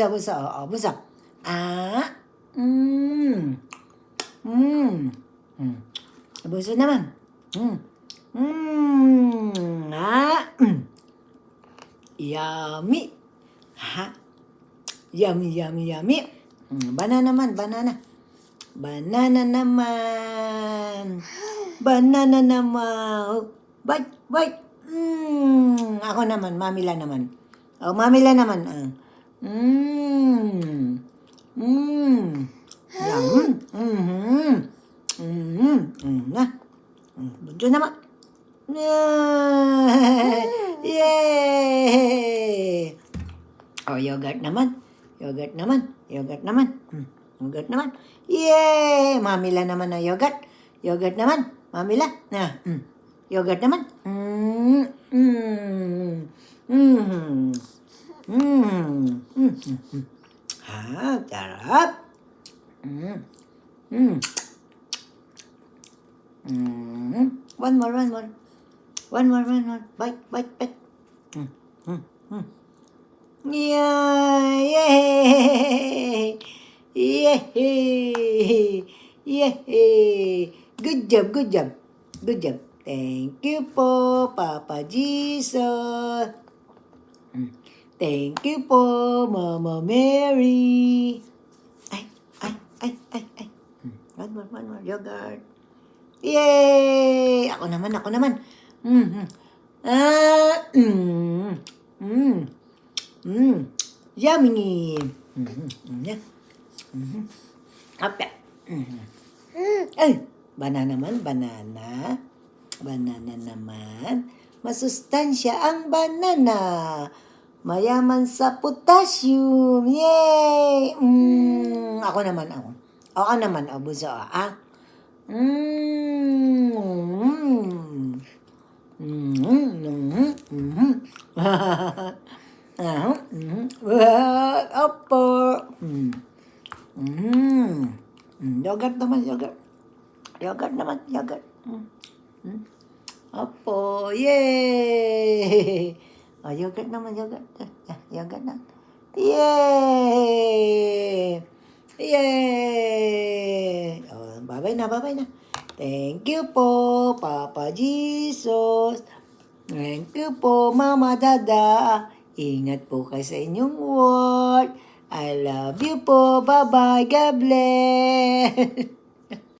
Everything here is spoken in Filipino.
Busa, oo, busa. Ah, mm, mm, mm. Busa naman. Yummy. Ha? Yummy, yummy, yummy. Banana naman, banana. Banana naman. Banana naman. Bite, bite. Ako naman, mamila naman. Oh, mamila naman. Yum. Na. Bunso naman. Yay! Oh, yogurt naman. Yogurt naman. Yogurt naman. Yogurt naman. Yay! Mamila naman ng yogurt. Yogurt naman. Mamila. Na. Yogurt naman. Ha, sarap. One more, one more. One more, one more. Bite, bite, bite. Yay! Yay! Yay! Good job, good job. Good job. Thank you po, Papa Jesus. Thank you po, Mama Mary. Ay. One more. Yogurt. Yay! Ako naman. Yummy. Apa? Ay, banana naman, banana. Banana naman. Masustansya ang banana. Mayaman sa potassium. Yay! Ako naman. Ako naman, buso. Opo. Yogurt naman, yogurt. Yogurt naman, yogurt. Opo, yay! Oh, yogurt naman, yogurt. Yogurt na. Yay! Yay! Oh, babay na. Thank you po, Papa Jesus. Thank you po, Mama Dada. Ingat po kayo sa inyong work. I love you po. Bye-bye. God bless.